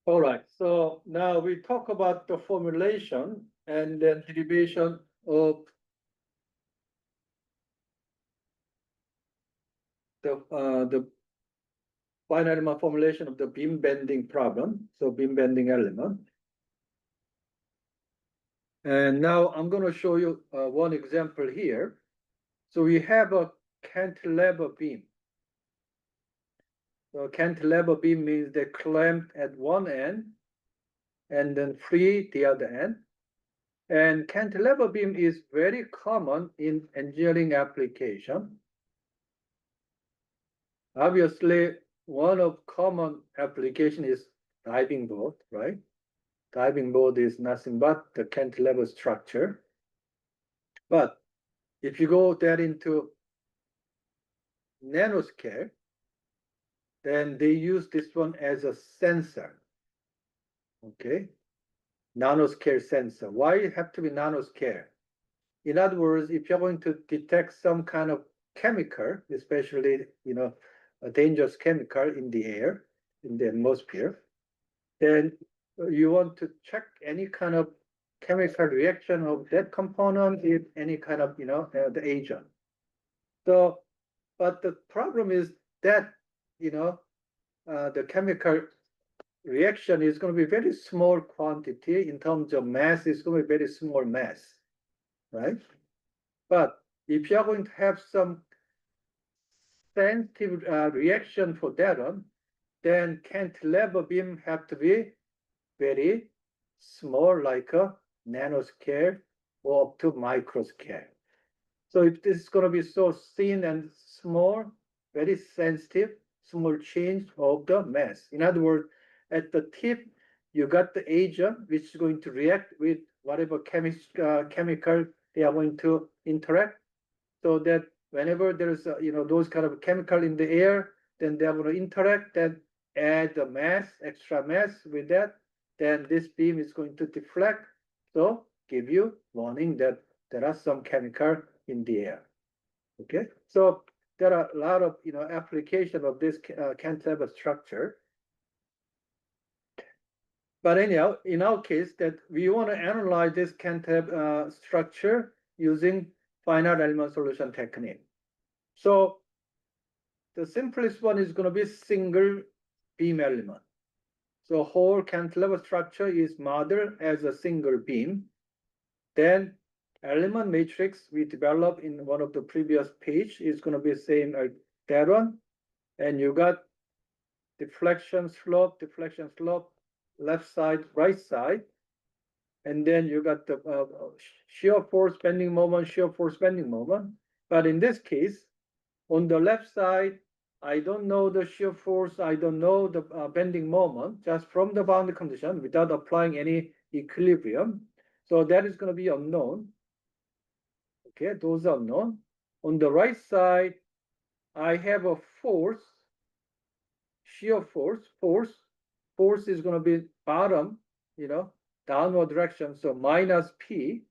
All right, so now we talk about the formulation and then derivation of the finite element formulation of the beam bending problem, so beam bending element. And now I'm going to show you one example here. So we have a cantilever beam. So cantilever beam means they're clamped at one end and then free the other end. And cantilever beam is very common in engineering application. Obviously, one of common application is diving board, right? Diving board is nothing but the cantilever structure. But if you go there into nanoscale, then they use this one as a sensor. Okay, nanoscale sensor. Why it have to be nanoscale? In other words, if you're going to detect some kind of chemical, especially a dangerous chemical in the air, in the atmosphere, then you want to check any kind of chemical reaction of that component with any kind of the agent. So, but the problem is that the chemical reaction is going to be very small quantity in terms of mass. It's going to be very small mass, right? But if you are going to have some sensitive reaction for that one, then cantilever beam have to be very small, like a nanoscale or up to microscale. So if this is going to be so thin and small, very sensitive, small change of the mass. In other words, at the tip, you got the agent which is going to react with whatever chemical they are going to interact, so that whenever there's those kind of chemical in the air, then they are going to interact, then add the mass, extra mass with that, then this beam is going to deflect, so give you warning that there are some chemical in the air. Okay, so there are a lot of application of this cantilever structure. But anyhow, in our case, that we want to analyze this cantilever structure using finite element solution technique. So the simplest one is going to be single beam element. So whole cantilever structure is modeled as a single beam. Then element matrix we developed in one of the previous page is going to be same like that one. And you got deflection slope, left side, right side. And then you got the shear force, bending moment, shear force, bending moment. But in this case, on the left side, I don't know the shear force, I don't know the bending moment, just from the boundary condition without applying any equilibrium. So that is going to be unknown. Okay, those are known. On the right side, I have a force, shear force. Force is going to be bottom, downward direction, so minus P,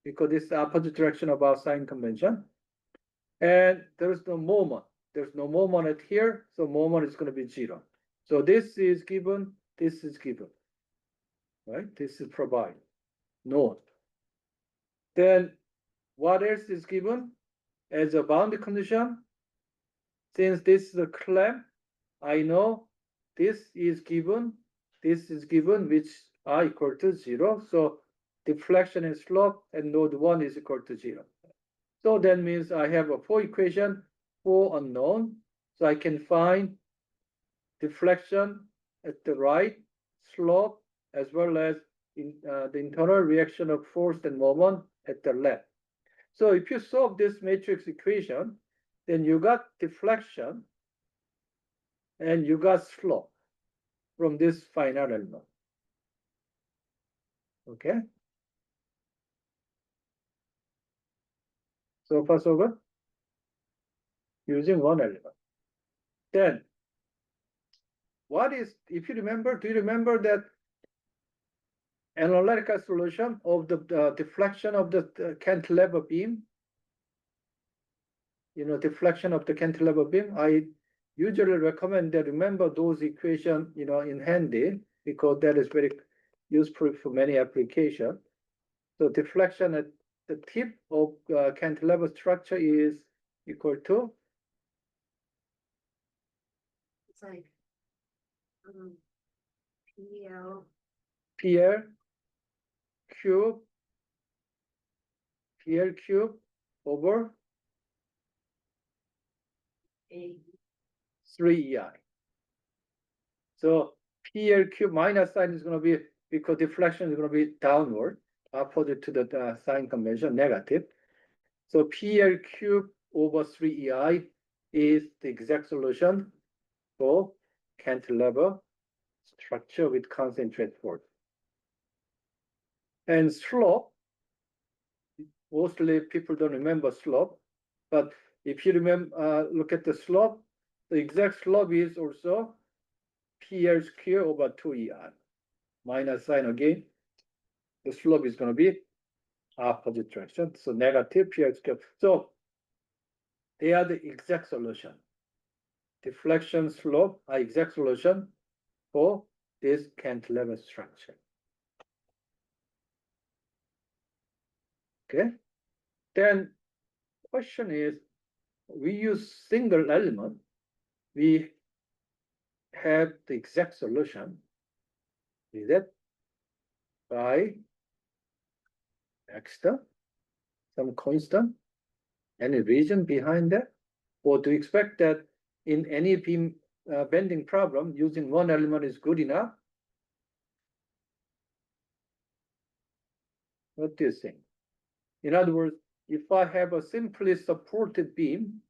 because it's the opposite direction of our sign convention. And there is no moment. There's no moment at here, so moment is going to be 0. So this is given, this is given, right? This is provided, known. Then what else is given as a boundary condition? Since this is a clamp, I know this is given, which are equal to 0. So deflection and slope and node 1 is equal to 0. So that means I have a 4 equation, 4 unknown. So I can find deflection at the right, slope, as well as the internal reaction of force and moment at the left. So if you solve this matrix equation, then you got deflection and you got slope from this finite element. Okay. So far so good. Using one element. Then what is, if you remember, do you remember that analytical solution of the deflection of the cantilever beam? Deflection of the cantilever beam. I usually recommend that remember those equations, in handy, because that is very useful for many applications. So deflection at the tip of cantilever structure is equal to? It's like PL PL cube, PL cube over A 3EI. So PL cube minus sign is going to be, because deflection is going to be downward, opposite to the sign convention, negative. So PL cube over 3EI is the exact solution for cantilever structure with concentrated force. And slope, mostly people don't remember slope, but if you remember, look at the slope, the exact slope is also PL square over 2EI. Minus sign again, the slope is going to be opposite direction, so negative PL square. So they are the exact solution. Deflection slope are exact solution for this cantilever structure. Okay, then question is, we use single element, we have the exact solution. Is that by extra, some constant, any reason behind that? Or do you expect that in any beam bending problem, using one element is good enough? What do you think? In other words, if I have a simply supported beam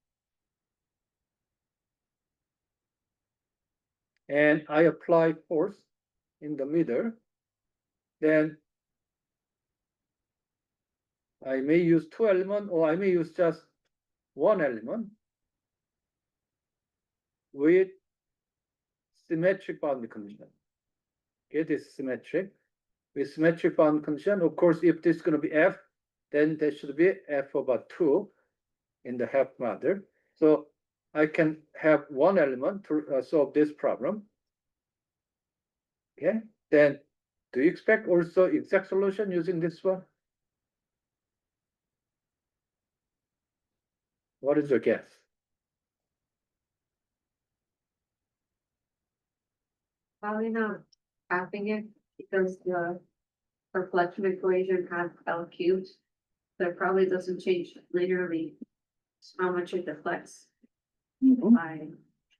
and I apply force in the middle, then I may use two elements or I may use just one element with symmetric boundary condition. Okay, this is symmetric. With symmetric boundary condition, of course, if this is going to be F, then there should be F over 2 in the half matter. So I can have one element to solve this problem. Okay, then do you expect also exact solution using this one? What is your guess? probably not having it because the reflection equation has L cubed. So it probably doesn't change linearly how much it deflects by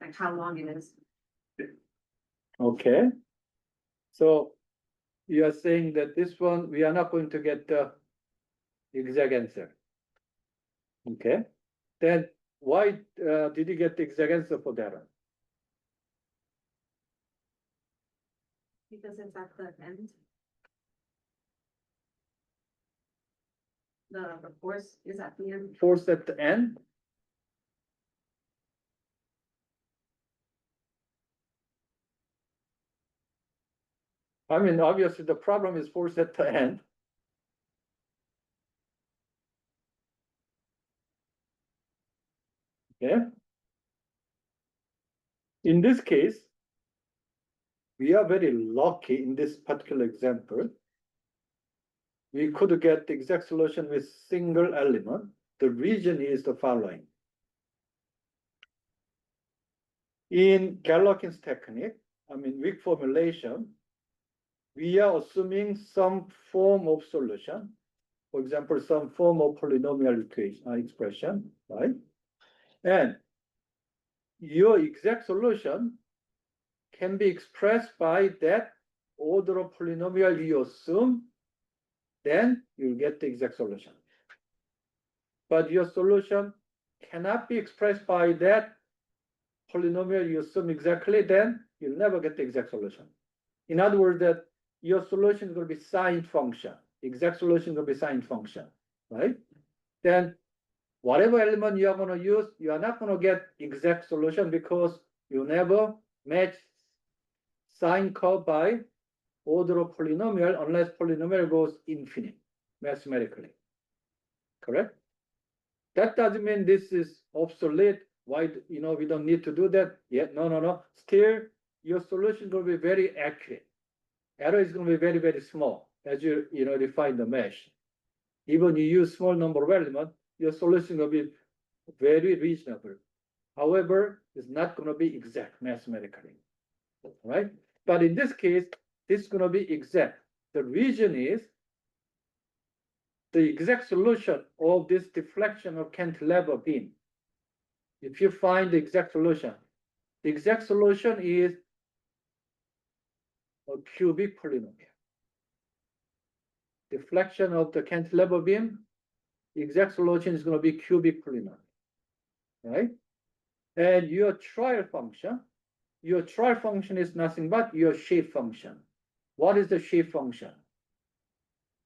like how long it is. Okay, so you are saying that this one, we are not going to get the exact answer. Okay, then why did you get the exact answer for that one? Because it's at the end. The force is at the end. Force at the end? I mean, obviously the problem is force at the end. Yeah. In this case, we are very lucky in this particular example. We could get the exact solution with single element. The reason is the following. In Galerkin's technique, I mean weak formulation, we are assuming some form of solution. For example, some form of polynomial equation expression, right? And your exact solution can be expressed by that order of polynomial you assume, then you'll get the exact solution. But your solution cannot be expressed by that polynomial you assume exactly, then you'll never get the exact solution. In other words, that your solution is going to be sine function. Exact solution is going to be sine function, right? Then whatever element you are going to use, you are not going to get exact solution because you never match sine curve by order of polynomial unless polynomial goes infinite mathematically. Correct? That doesn't mean this is obsolete. Why, we don't need to do that yet. No. Still, your solution will be very accurate. error is going to be very, very small as you define the mesh. Even you use small number of elements, your solution will be very reasonable. However, it's not going to be exact mathematically, right? But in this case, this is going to be exact. The reason is the exact solution of this deflection of cantilever beam. If you find the exact solution is a cubic polynomial. Deflection of the cantilever beam, exact solution is going to be cubic polynomial, right? And your trial function is nothing but your shape function. What is the shape function?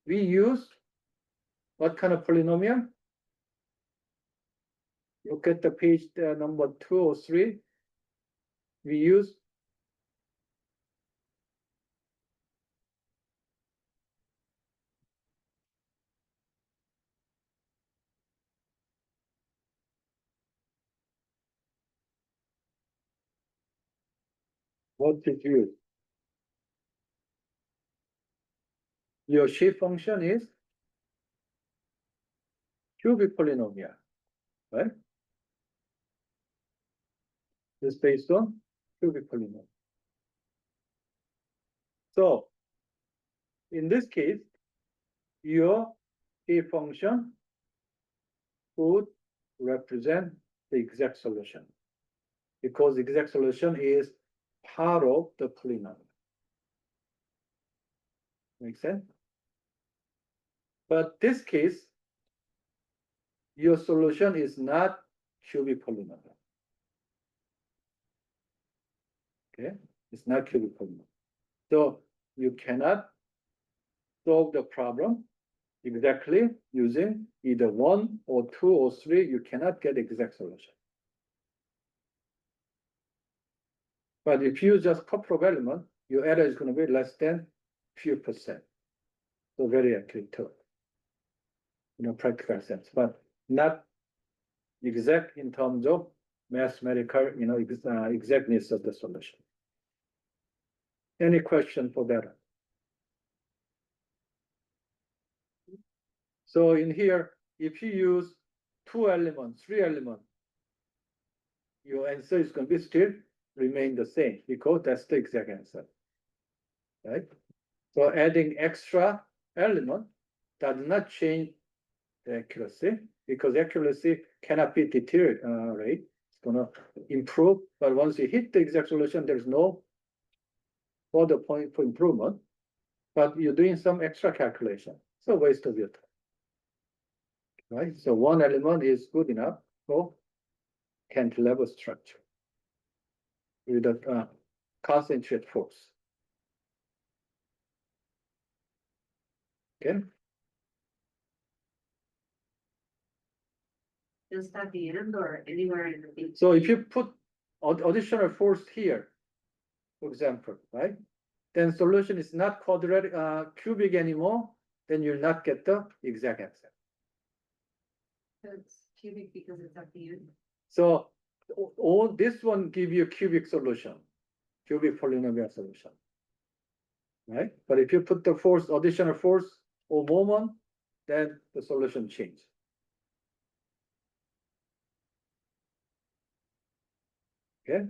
We use what kind of polynomial? Look at the page number 203. We use what is used? Your shape function is cubic polynomial, right? It's based on cubic polynomial. So in this case, your shape function would represent the exact solution because the exact solution is part of the polynomial. Make sense? But this case, your solution is not cubic polynomial. Okay, it's not cubic polynomial. So you cannot solve the problem exactly using either 1 or 2 or 3. You cannot get exact solution. But if you use just couple of elements, your error is going to be less than few percent. So very accurate too. Practical sense, but not exact in terms of mathematical, exactness of the solution. Any question for that? So in here, if you use 2 elements, 3 elements, your answer is going to be still remain the same because that's the exact answer, right? So adding extra element does not change the accuracy because accuracy cannot be deteriorate. It's going to improve, but once you hit the exact solution, there's no further point for improvement. But you're doing some extra calculation, so waste of your time, right? So 1 element is good enough for cantilever structure with a concentrate force. Okay. Just at the end or anywhere in the beam? So if you put additional force here, for example, right? Then solution is not quadratic, cubic anymore. Then you'll not get the exact answer. So it's cubic because it's at the end. So all this one give you a cubic solution, cubic polynomial solution, right? But if you put the force, additional force or moment, then the solution changes. Okay,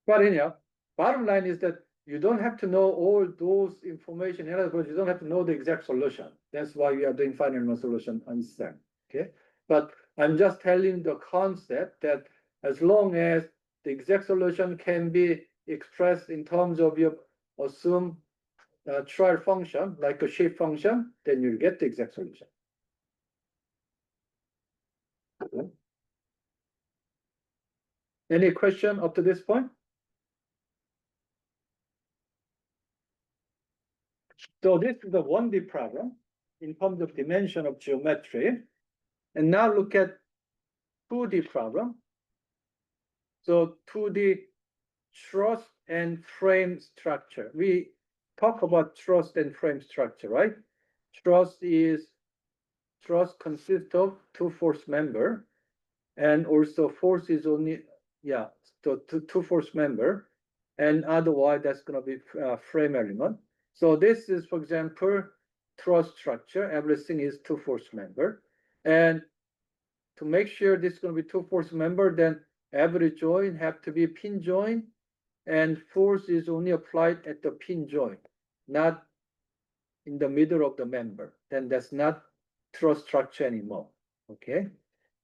but anyhow, bottom line is that you don't have to know all those information. In other words, you don't have to know the exact solution. That's why we are doing final solution on STEM. Okay, but I'm just telling the concept that as long as the exact solution can be expressed in terms of your assumed trial function, like a shape function, then you'll get the exact solution. Okay. Any question up to this point? So this is the 1D problem in terms of dimension of geometry. And now look at 2D problem. So 2D truss and frame structure. We talk about truss and frame structure, right? Truss consists of 2 force member, and also force is only, so two force member, and otherwise that's going to be frame element. So this is, for example, trust structure. Everything is two force member. And to make sure this is going to be two force member, then every joint have to be pin joint, and force is only applied at the pin joint, not in the middle of the member. Then that's not trust structure anymore. Okay,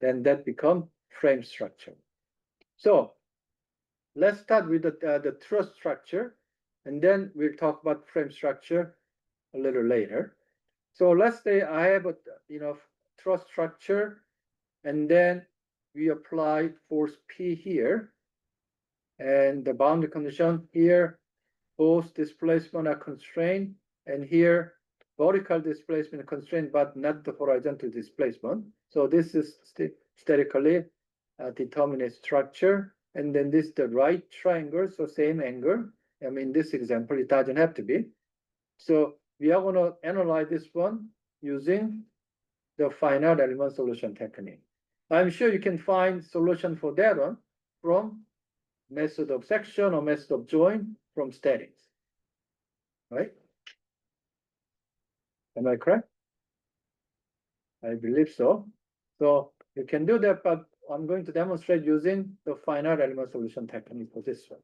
then that become frame structure. So let's start with the truss structure, and then we'll talk about frame structure a little later. So let's say I have a truss structure, and then we apply force P here, and the boundary condition here, both displacement are constrained, and here vertical displacement constrained, but not the horizontal displacement. So this is statically determinate structure. And then this is the right triangle, so same angle. I mean, this example, it doesn't have to be. So we are going to analyze this one using the finite element solution technique. I'm sure you can find solution for that one from method of section or method of joint from statics, right? Am I correct? I believe so. So you can do that, but I'm going to demonstrate using the finite element solution technique for this one.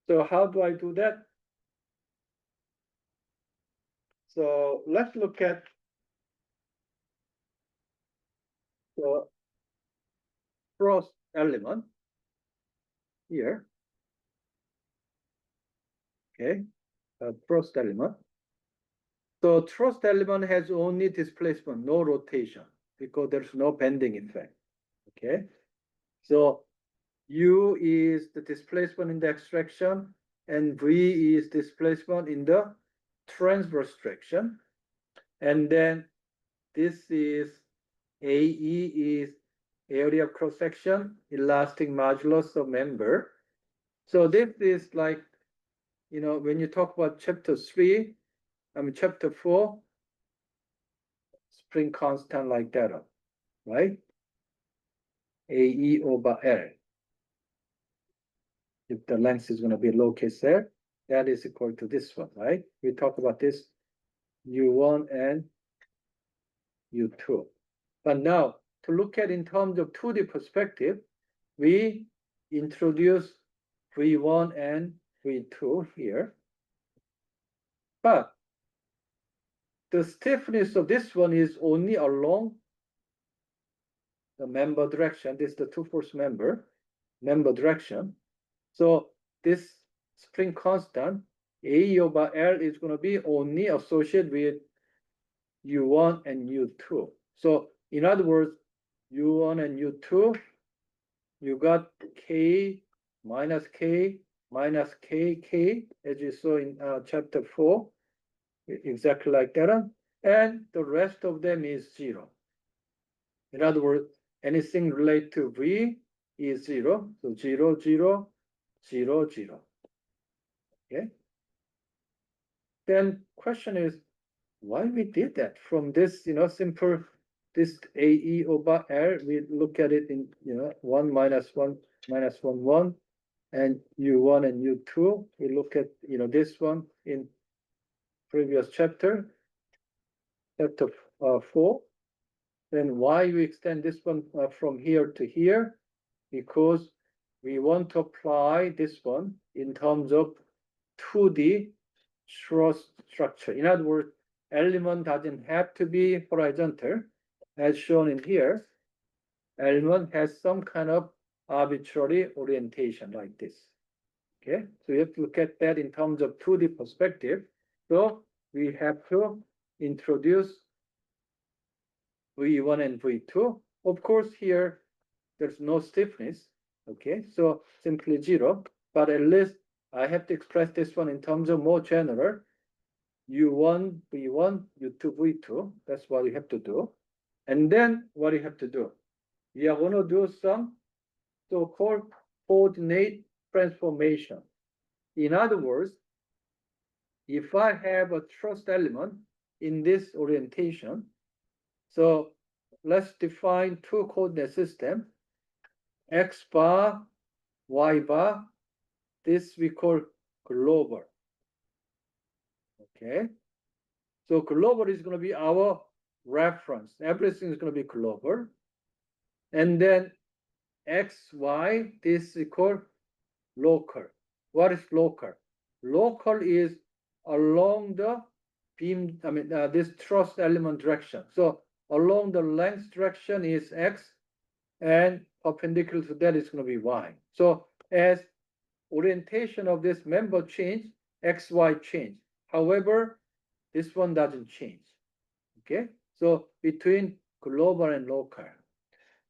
So how do I do that? So let's look at the first element here. Okay, first element. So first element has only displacement, no rotation, because there's no bending effect. Okay, so U is the displacement in the extraction, and V is displacement in the transverse direction. And then this is AE is area of cross section, elastic modulus of member. So this is like, when you talk about chapter 4, spring constant like that, right? AE over L. If the length is going to be lowercase there, that is equal to this one, right? We talk about this U1 and U2. But now, to look at in terms of 2D perspective, we introduce V1 and V2 here. But the stiffness of this one is only along the member direction. This is the two force member direction. So this spring constant, A over L, is going to be only associated with U1 and U2. So in other words, U1 and U2, you got K minus K minus KK, as you saw in chapter 4, exactly like that. And the rest of them is 0. In other words, anything related to V is 0. So 0, 0, 0, 0. Okay. Then question is, why we did that? From this, simple, this AE over L, we look at it in, 1 minus 1 minus 1, 1, and U1 and U2. We look at, this one in previous chapter 4. Then why we extend this one from here to here? Because we want to apply this one in terms of 2D truss structure. In other words, element doesn't have to be horizontal, as shown in here. Element has some kind of arbitrary orientation like this. Okay, so you have to look at that in terms of 2D perspective. So we have to introduce V1 and V2. Of course, here there's no stiffness. Okay, so simply 0. But at least I have to express this one in terms of more general. U1, V1, U2, V2. That's what you have to do. And then what you have to do? We are going to do some so-called coordinate transformation. In other words, if I have a truss element in this orientation, so let's define two coordinate system, X bar, Y bar. This we call global. Okay. So global is going to be our reference. Everything is going to be global. And then X, Y, this is called local. What is local? Local is along the beam, this truss element direction. So along the length direction is X, and perpendicular to that is going to be Y. So as orientation of this member change, X, Y change. However, this one doesn't change. Okay, so between global and local.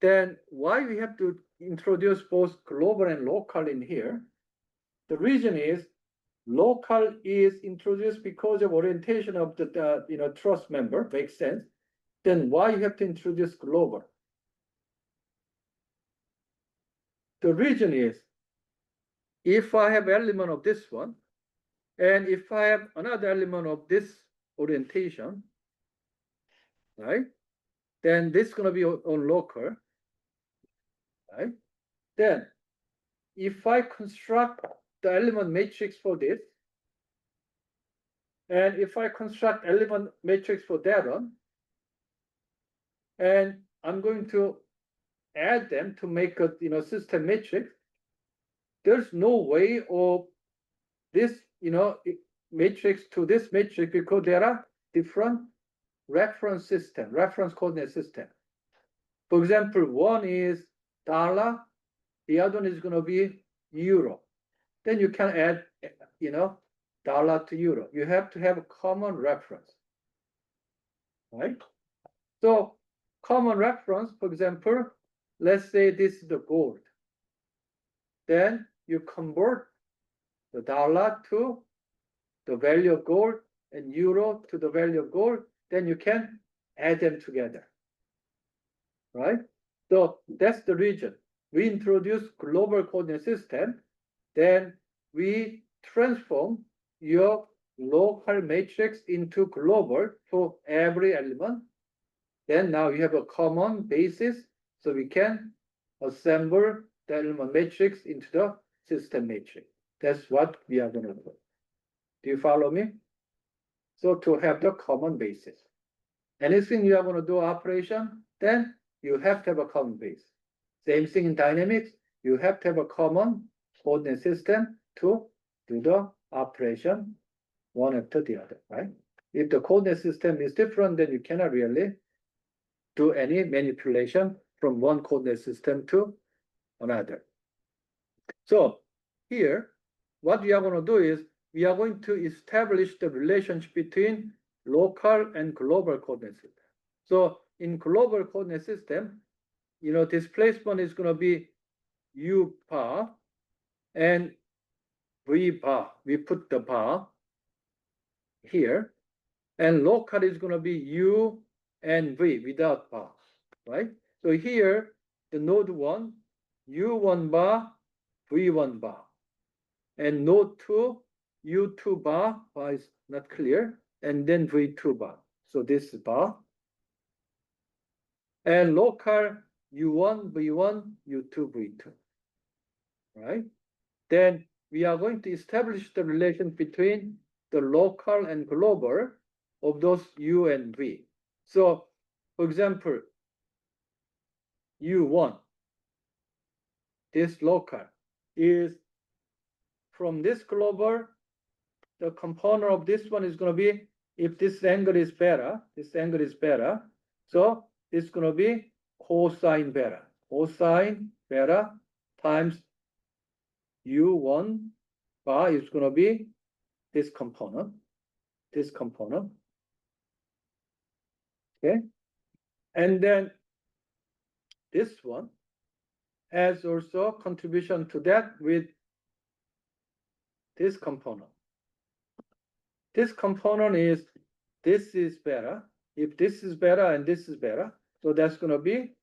Then why we have to introduce both global and local in here? The reason is local is introduced because of orientation of the truss member, makes sense. Then why you have to introduce global? The reason is if I have element of this one, and if I have another element of this orientation, right? Then this is going to be on local, right? Then if I construct the element matrix for this, and if I construct element matrix for that one, and I'm going to add them to make a system matrix, there's no way of this matrix to this matrix because there are different reference system, reference coordinate system. For example, one is dollar, the other one is going to be euro. Then you can add dollar to euro. You have to have a common reference, right? So common reference, for example, let's say this is the gold. Then you convert the dollar to the value of gold and euro to the value of gold, then you can add them together, right? So that's the reason. We introduce global coordinate system, then we transform your local matrix into global for every element. Then now you have a common basis, so we can assemble the element matrix into the system matrix. That's what we are going to do. Do you follow me? So to have the common basis. Anything you are going to do operation, then you have to have a common base. Same thing in dynamics, you have to have a common coordinate system to do the operation one after the other, right? If the coordinate system is different, then you cannot really do any manipulation from one coordinate system to another. So here, what we are going to do is we are going to establish the relationship between local and global coordinate system. So in global coordinate system, displacement is going to be u bar and v bar. We put the bar here, and local is going to be u and v without bar, right? So here, the node 1, u1 bar, v1 bar. And node 2, u2 bar is not clear, and then v2 bar. So this is bar. And local u1, v1, u2, v2, right? Then we are going to establish the relation between the local and global of those u and v. So, for example, u1, this local, is from this global, the component of this one is going to be, if this angle is beta, this angle is beta, so it's going to be cosine beta. Cosine beta times u1 bar is going to be this component, okay? And then this one has also contribution to that with this component. This component is, this is beta. If this is beta and this is beta, so that's going to be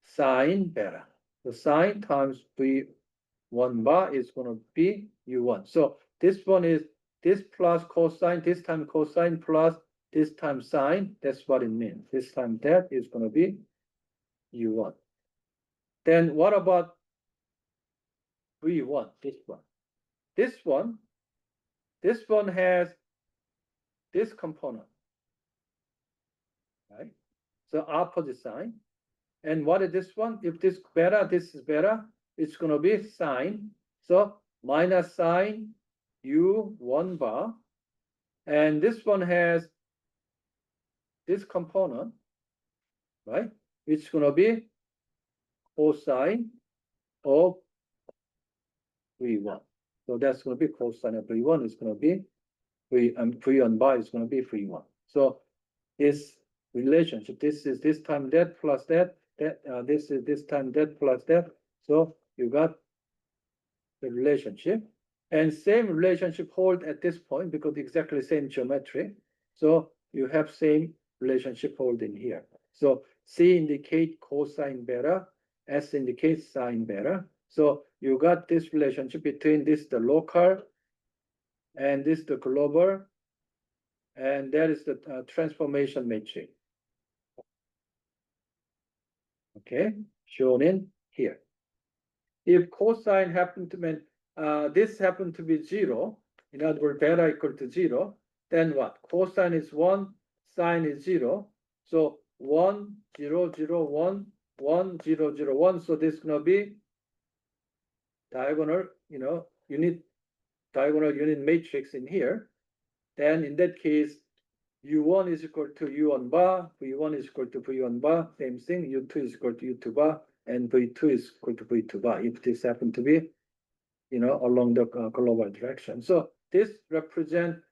sine beta. The sine times v1 bar is going to be u1. So this one is this plus cosine, this time cosine plus this time sine. That's what it means. This time that is going to be u1. Then what about v1, this one? This one has this component, right? So opposite sign. And what is this one? If this beta, this is beta, it's going to be sine. So minus sine u1 bar. And this one has this component, right? It's going to be cosine of V1. So that's going to be cosine of V1 is going to be V1 bar is going to be V1. So this relationship, this is this time that plus that, this is this time that plus that. So you got the relationship. And same relationship hold at this point because exactly same geometry. So you have same relationship hold in here. So C indicate cosine beta, S indicates sine beta. So you got this relationship between this the local and this the global, and that is the transformation matrix. Okay, shown in here. If cosine happened to mean this happened to be 0, in other words, beta equal to 0, then what? Cosine is 1, sine is 0. So 1, 0, 0, 1, 1, 0, 0, 1. So this is going to be diagonal, unit diagonal unit matrix in here. Then in that case, U1 is equal to U1 bar, V1 is equal to V1 bar, same thing, U2 is equal to U2 bar, and V2 is equal to V2 bar, if this happen to be, along the global direction. So this represents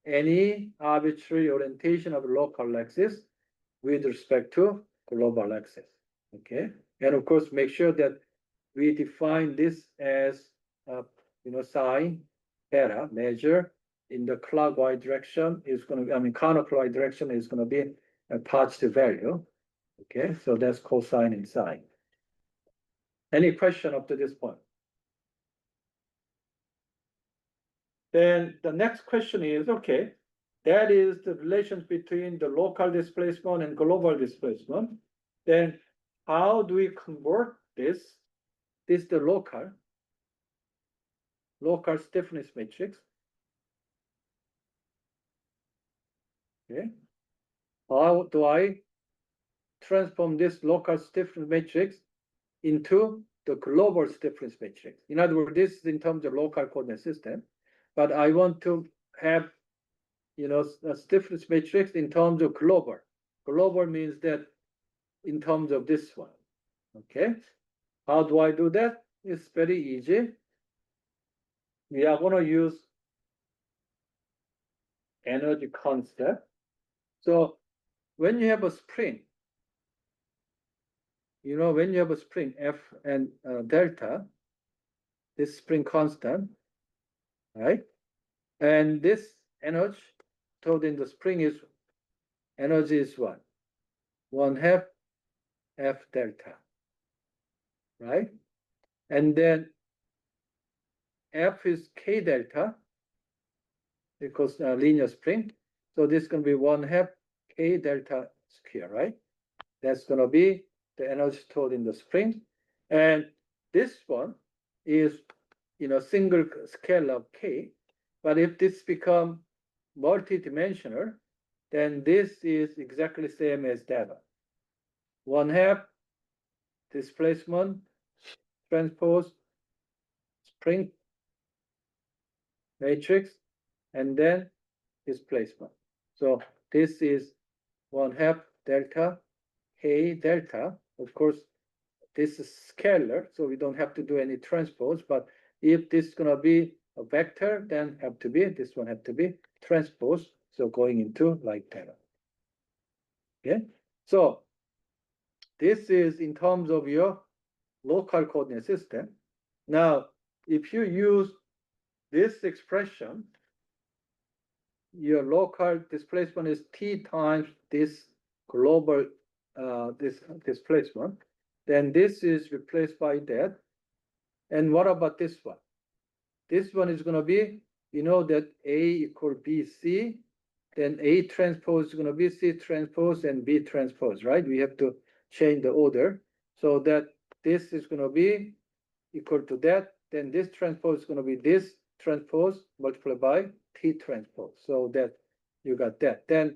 any arbitrary orientation of local axis with respect to global axis, okay? And of course, make sure that we define this as, sine beta measure in the clockwise direction is going to, counterclockwise direction is going to be a positive value. Okay, so that's cosine and sine. Any question up to this point? Then the next question is, okay, that is the relation between the local displacement and global displacement. Then how do we convert this? This is the local stiffness matrix. Okay. How do I transform this local stiffness matrix into the global stiffness matrix? In other words, this is in terms of local coordinate system, but I want to have, a stiffness matrix in terms of global. Global means that in terms of this one. Okay. How do I do that? It's very easy. We are going to use energy concept. So when you have a spring, when you have a spring F and delta, this spring constant, right? And this energy stored in the spring is, energy is what? 1/2 F delta, right? And then F is K delta because linear spring. So this is going to be 1/2 K delta square, right? That's going to be the energy stored in the spring. And this one is, single scale of K. But if this become multi-dimensional, then this is exactly same as that. 1/2 displacement transpose spring matrix and then displacement. So this is 1/2 delta K delta. Of course, this is scalar, so we don't have to do any transpose. But if this is going to be a vector, then this one have to be transpose. So going into like that. Okay. So this is in terms of your local coordinate system. Now, if you use this expression, your local displacement is T times this global this displacement. Then this is replaced by that. And what about this one? This one is going to be, that A equal BC, then A transpose is going to be C transpose and B transpose, right? We have to change the order so that this is going to be equal to that. Then this transpose is going to be this transpose multiplied by T transpose. So that You got that. Then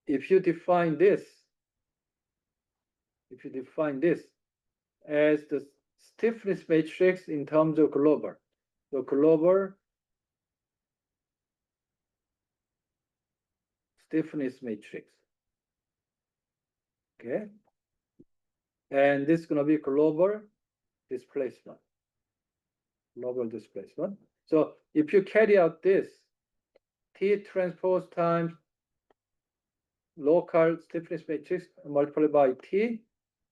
if you define this as the stiffness matrix in terms of global, the global stiffness matrix. Okay. And this is going to be global displacement. Global displacement. So if you carry out this, T transpose times local stiffness matrix multiplied by T,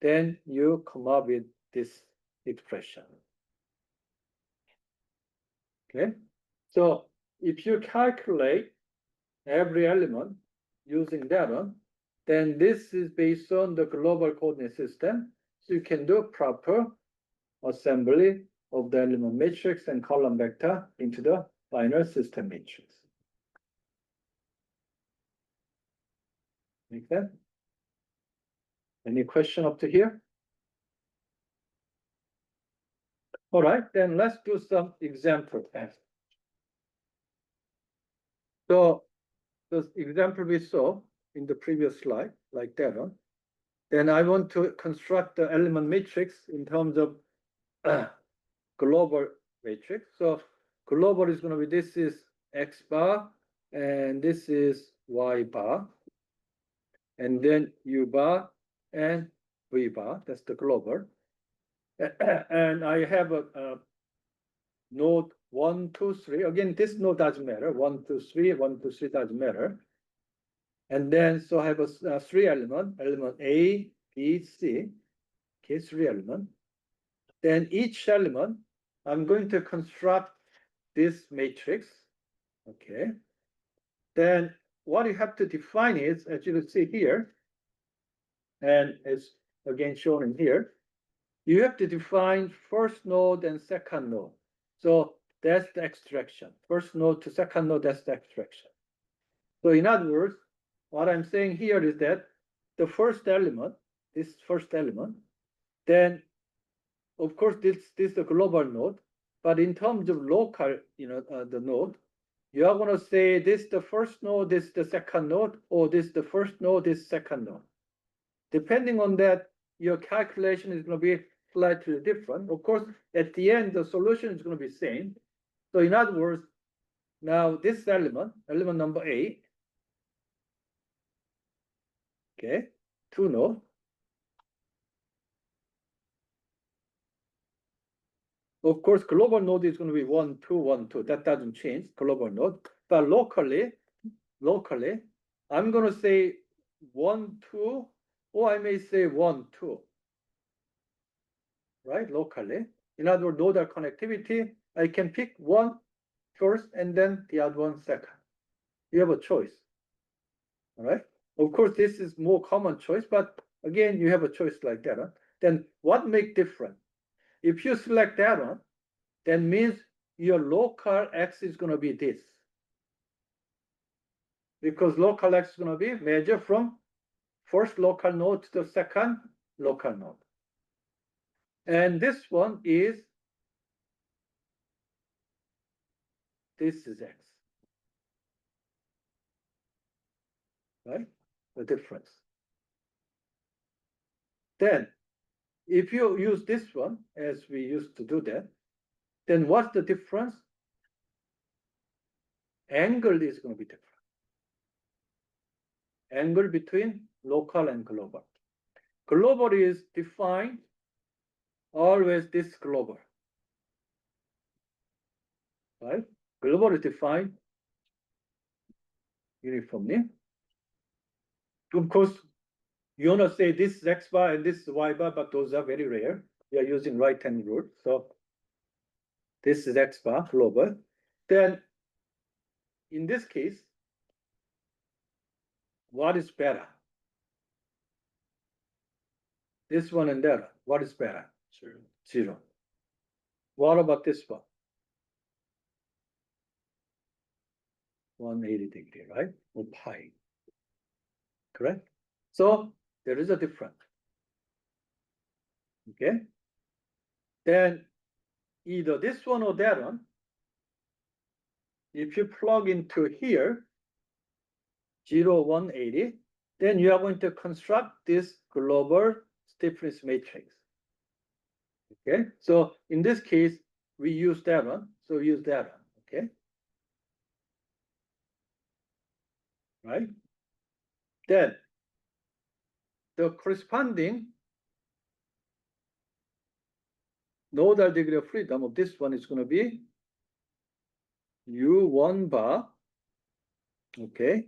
then you come up with this expression. Okay. So if you calculate every element using that one, then this is based on the global coordinate system. So you can do proper assembly of the element matrix and column vector into the final system matrix. Make sense? Any question up to here? All right, then let's do some example tests. So the example we saw in the previous slide, like that one, then I want to construct the element matrix in terms of global matrix. So global is going to be, this is X bar, and this is Y bar, and then U bar and V bar. That's the global. And I have a node 1, 2, 3. Again, this node doesn't matter. 1, 2, 3, 1, 2, 3 doesn't matter. And then, so I have a 3 element A, B, C. Okay, 3 element. Then each element, I'm going to construct this matrix. Okay. Then what you have to define is, as you can see here, and it's again shown in here, you have to define first node and second node. So that's the extraction. First node to second node, that's the extraction. So in other words, what I'm saying here is that the first element, this first element, then of course this is the global node, but in terms of local, the node, you are going to say this is the first node, this is the second node, or this is the first node, this is second node. Depending on that, your calculation is going to be slightly different. Of course, at the end, the solution is going to be same. So in other words, now this element number 8, okay, 2 node. Of course, global node is going to be 1, 2, 1, 2. That doesn't change, global node. But locally, I'm going to say 1, 2, or I may say 1, 2. Right, locally. In other words, nodal connectivity, I can pick one first and then the other one second. You have a choice. All right. Of course, this is more common choice, but again, you have a choice like that. Huh? Then what make different? If you select that one, then means your local X is going to be this. Because local X is going to be measured from first local node to the second local node. And this one is, this is X. Right? The difference. Then, if you use this one, as we used to do that, then what's the difference? Angle is going to be different. Angle between local and global. Global is defined always this global. Right? Global is defined uniformly. Of course, you want to say this is X bar and this is Y bar, but those are very rare. We are using right-hand rule. So this is X bar global. Then in this case, what is better? This one and that one. What is better? 0. What about this one? 180 degree, right? Or pi. Correct? So there is a difference. Okay. Then either this one or that one, if you plug into here, 0, 180, then you are going to construct this global stiffness matrix. Okay, so in this case, we use that one. So use that one. Okay, right? Then the corresponding nodal degree of freedom of this one is going to be U1 bar, okay,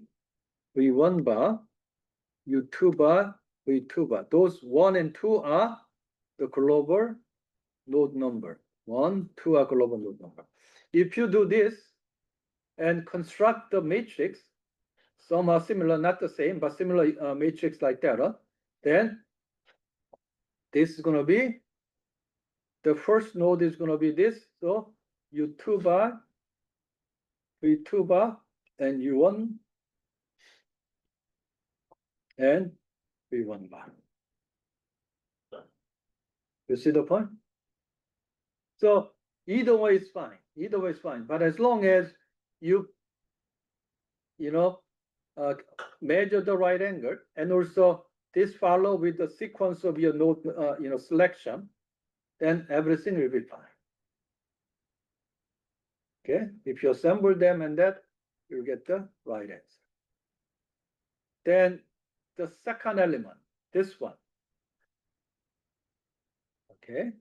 V1 bar, U2 bar, V2 bar. Those 1 and 2 are the global node number. 1, 2 are global node number. If you do this and construct the matrix, some are similar, not the same, but similar matrix like that, then this is going to be, the first node is going to be this. So U2 bar, V2 bar, and U1 and V1 bar. You see the point? So either way is fine. Either way is fine. But as long as you measure the right angle, and also this follow with the sequence of your node, selection, then everything will be fine. Okay, if you assemble them and that, you get the right answer. Then the second element, this one. Okay,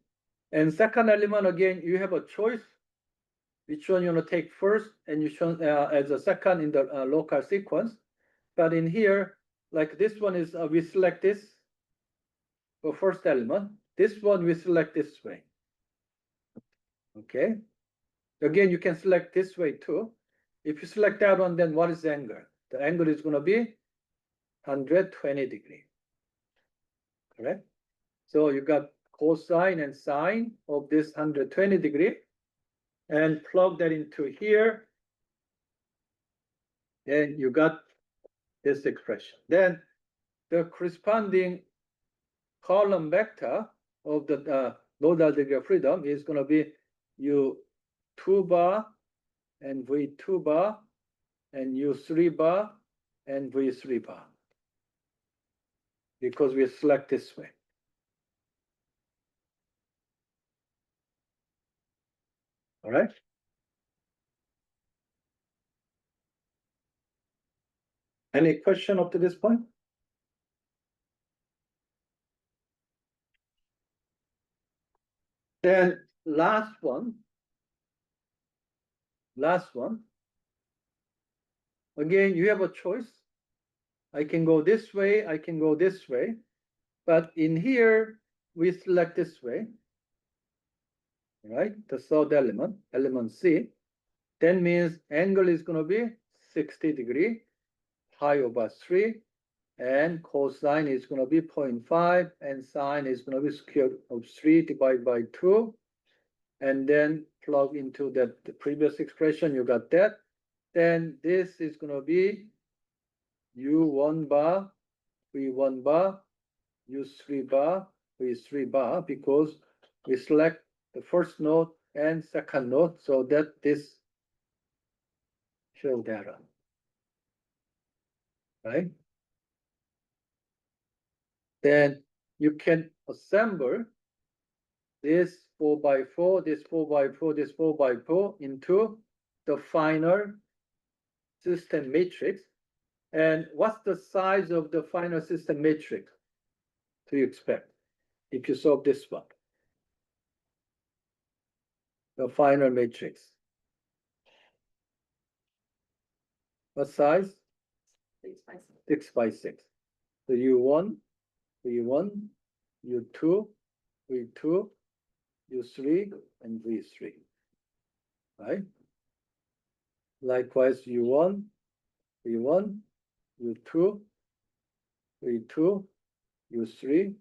and second element, again, you have a choice which one you want to take first, and you show as a second in the local sequence. But in here, like this one is, we select this for first element. This one we select this way. Okay. Again, you can select this way too. If you select that one, then what is the angle? The angle is going to be 120 degree. Correct? So you got cosine and sine of this 120 degree, and plug that into here. Then you got this expression. Then the corresponding column vector of the nodal degree of freedom is going to be U2 bar and V2 bar and U3 bar and V3 bar, because we select this way. All right. Any question up to this point? Then last one. Again, you have a choice. I can go this way, I can go this way. But in here, we select this way. Right? The third element, element C. Then means angle is going to be 60 degree, pi over 3. And cosine is going to be 0.5, and sine is going to be square root of 3 divided by 2. And then plug into the previous expression, you got that. Then this is going to be U1 bar, V1 bar, U3 bar, V3 bar, because we select the first node and second node, so that this show data. Right? Then you can assemble this 4x4, this 4x4, this 4x4 into the final system matrix. And what's the size of the final system matrix do you expect if you solve this one? The final matrix. What size? 6 by 6. 6 by 6. So U1, V1, U2, V2, U3, and V3. Right? Likewise, U1, V1, U2, V2, U3,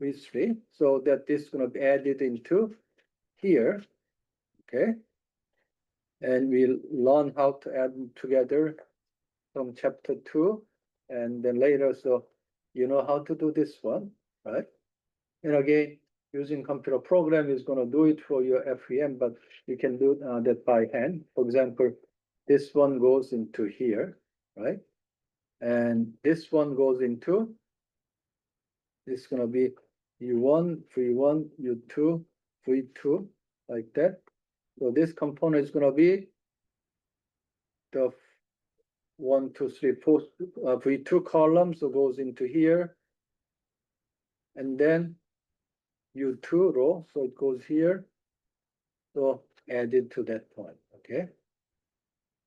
V3. So that this is going to be added into here. Okay. And we'll learn how to add them together from chapter 2. And then later, so you know how to do this one, right? And again, using computer program is going to do it for your FEM, but you can do that by hand. For example, this one goes into here, right? and this one goes into, this is gonna be U1, V1, U2, V2, like that. So this component is gonna be the 1, 2, 3, 4 V2 column, so goes into here, and then U2 row, so it goes here. So added to that point, okay?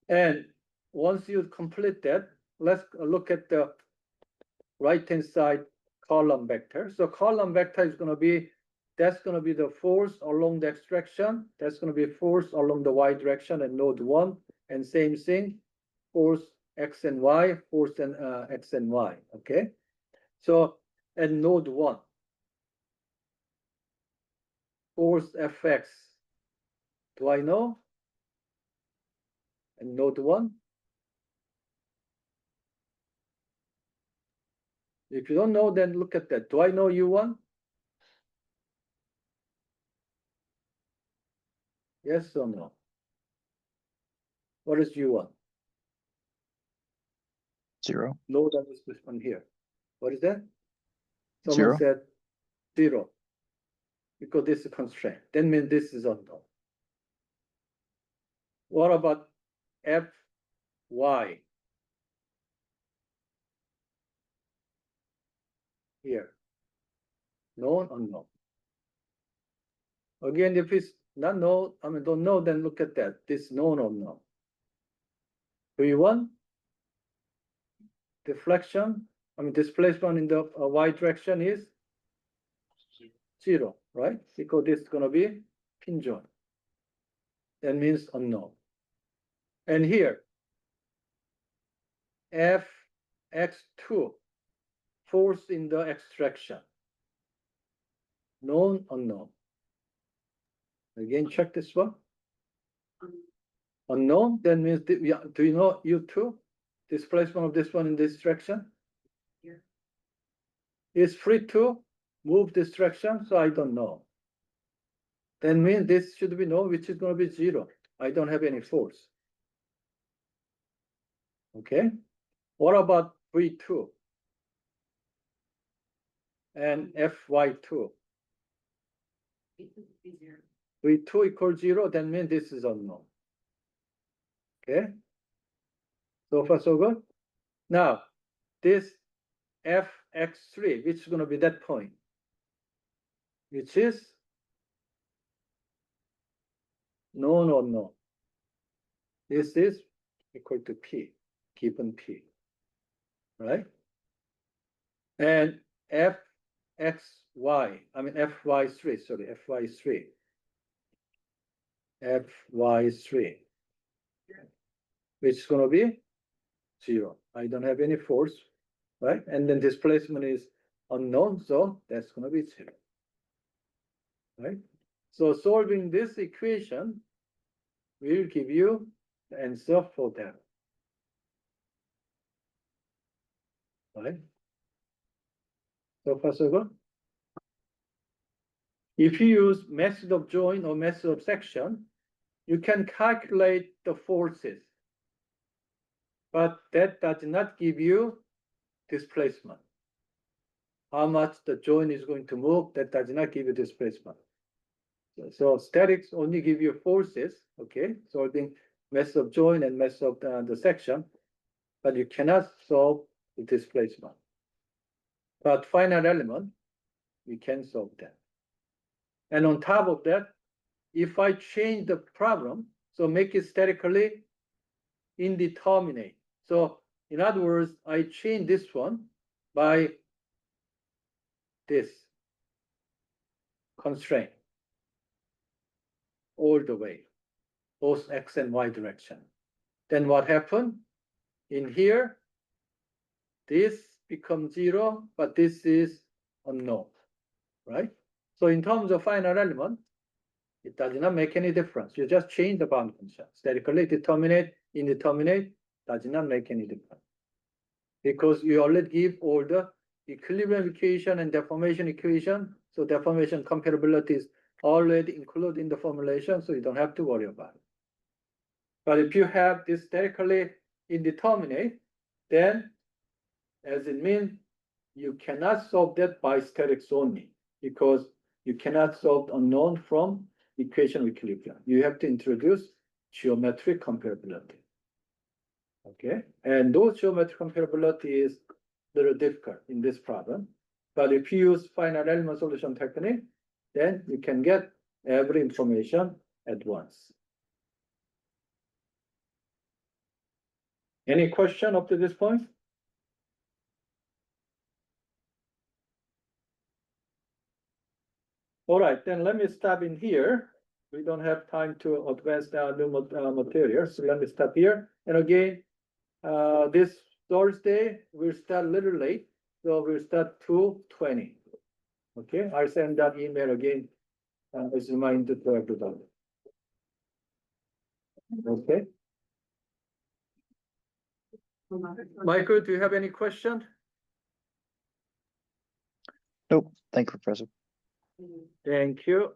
And once you complete that, let's look at the right-hand side column vector. So column vector is going to be, that's going to be the force along the extraction. That's going to be force along the y direction and node 1. And same thing, force x and y, force and x and y, okay? So at node 1, force fx, do I know? And node 1, if you don't know, then look at that. Do I know U1? Yes or no? What is U1? 0. No, that is this one here. What is that? Someone 0. said 0. Because this is constraint. That means this is unknown. What about Fy? Here. Known, unknown. Again, if it's not known, I mean, don't know, then look at that. This known or unknown. V1, deflection, I mean, displacement in the y direction is 0, right? Because this is going to be pin joint. That means unknown. And here, Fx2, force in the extraction. Known, unknown. Again, check this one. Unknown, that means, do you know U2? Displacement of this one in this direction? Yeah. Is free to move this direction, so I don't know. That means this should be known, which is going to be 0. I don't have any force. Okay. What about V2 and Fy2? V2 equals 0, that means this is unknown. Okay. So far, so good. Now, this Fx3, which is going to be that point, which is known or unknown. This is equal to P, given P, right? And Fxy, I mean Fy3, sorry, Fy3. Fy3, which is going to be 0. I don't have any force, right? And then displacement is unknown, so that's going to be 0, right? So solving this equation will give you the answer for that, right? So far, so good. If you use method of joint or method of section, you can calculate the forces, but that does not give you displacement. How much the joint is going to move, that does not give you displacement. So statics only give you forces, okay, solving method of joint and method of the section, but you cannot solve the displacement. But finite element, we can solve that. And on top of that, if I change the problem, so make it statically indeterminate. So in other words, I change this one by this constraint all the way, both x and y direction. Then what happened? In here, this becomes 0, but this is unknown, right? So in terms of finite element, it does not make any difference. You just change the bound condition. Statically determinate, indeterminate, does not make any difference. Because you already give all the equilibrium equation and deformation equation. So deformation comparability is already included in the formulation, so you don't have to worry about it. But if you have this statically indeterminate, then as it means you cannot solve that by statics only, because you cannot solve unknown from equation of equilibrium. You have to introduce geometric comparability. Okay, and those geometric comparability is a little difficult in this problem. But if you use finite element solution technique, then you can get every information at once. Any question up to this point? All right, then let me stop in here. We don't have time to advance the new material, so let me stop here. And again, this Thursday, we'll start a little late, so we'll start 2:20. Okay, I'll send that email again as a reminder to everybody. Okay, Michael, do you have any question? Nope. Thank you, Professor. Thank you.